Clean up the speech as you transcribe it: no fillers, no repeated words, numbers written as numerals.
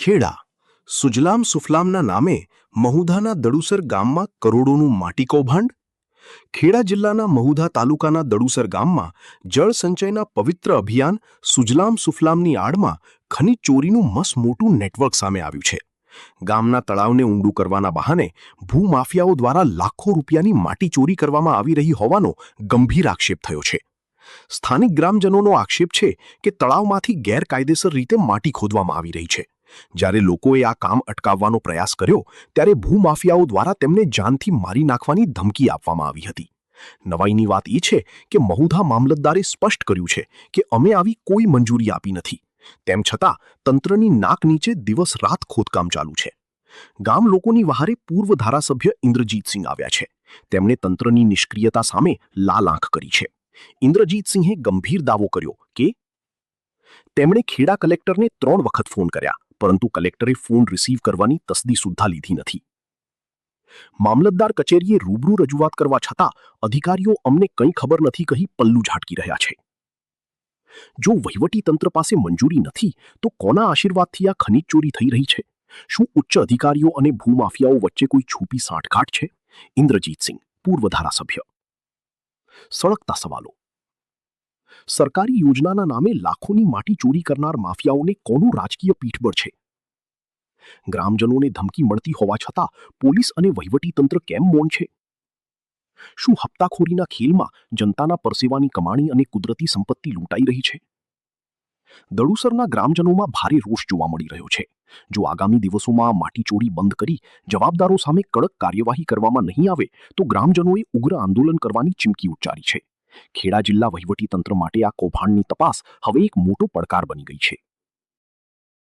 ખેડા સુજલામ સુફલામના નામે મહુધાના દડુસર ગામમાં કરોડોનું માટી કૌભાંડ. ખેડા જિલ્લાના મહુધા તાલુકાના દડુસર ગામમાં જળ સંચયના પવિત્ર અભિયાન સુજલામ સુફલામની આડમાં ખનિજ ચોરીનું મસ્ત મોટું નેટવર્ક સામે આવ્યું છે. ગામના તળાવને ઊંડું કરવાના બહાને ભૂમાફિયાઓ દ્વારા લાખો રૂપિયાની માટી ચોરી કરવામાં આવી રહી હોવાનો ગંભીર આક્ષેપ થયો છે. સ્થાનિક ગ્રામજનોનો આક્ષેપ છે કે તળાવમાંથી ગેરકાયદેસર રીતે માટી ખોદવામાં આવી રહી છે. જ્યારે લોકોએ આ કામ અટકાવવાનો પ્રયાસ કર્યો ત્યારે ભૂમાફિયાઓ દ્વારા તેમને જાનથી મારી નાખવાની ધમકી આપવામાં આવી હતી. નવાઈની વાત એ છે કે મહુધા મામલતદારે સ્પષ્ટ કર્યું છે કે અમે આવી કોઈ મંજૂરી આપી નથી. તેમ છતાં તંત્રની નાક નીચે દિવસ રાત ખોદકામ ચાલુ છે. ગામ લોકોની વહારે પૂર્વ ધારાસભ્ય ઇન્દ્રજીતસિંહ આવ્યા છે. તેમણે તંત્રની નિષ્ક્રિયતા સામે લાલ આંખ કરી છે. ઇન્દ્રજીતસિંહે ગંભીર દાવો કર્યો કે તેમણે ખેડા કલેક્ટરને 3 વખત ફોન કર્યા, પરંતુ કલેક્ટરે ફોન રિસીવ કરવાની તસ્દી સુદ્ધા લીધી નથી. મામલતદાર કચેરીએ રૂબરૂ રજૂઆત કરવા છતાં અધિકારીઓ અમને કંઈ ખબર નથી કહી પલ્લું ઝાટકી રહ્યા છે. જો વહીવટી તંત્ર પાસે મંજૂરી નથી તો કોના આશીર્વાદથી આ ખનીજ ચોરી થઈ રહી છે? શું ઉચ્ચ અધિકારીઓ અને ભૂમાફિયાઓ વચ્ચે કોઈ છુપી સાંઠગાંઠ છે? ઇન્દ્રજીતસિંહ, પૂર્વ ધારાસભ્ય. સળગતા સવાલો. સરકારી યોજનાના નામે લાખોની માટી ચોરી કરનાર માફિયાઓને કોનું રાજકીય પીઠબળ છે? ગ્રામજનોને ધમકી મળતી હોવા છતાં પોલીસ અને વહીવટી તંત્ર કેમ મૌન છે? શું હપ્તાખોરીના ખેલમાં જનતાના પરસેવાની કમાણી અને કુદરતી સંપત્તિ લૂંટાઈ રહી છે? દડુસરના ગ્રામજનોમાં ભારે રોષ જોવા મળી રહ્યો છે. જો આગામી દિવસોમાં માટી ચોરી બંધ કરી જવાબદારો સામે કડક કાર્યવાહી કરવામાં નહીં આવે તો ગ્રામજનોએ ઉગ્ર આંદોલન કરવાની ચીમકી ઉચ્ચારી છે. ખેડા જિલ્લા વહીવટી તંત્ર માટે આ કૌભાંડની તપાસ હવે એક મોટો પડકાર બની ગઈ છે.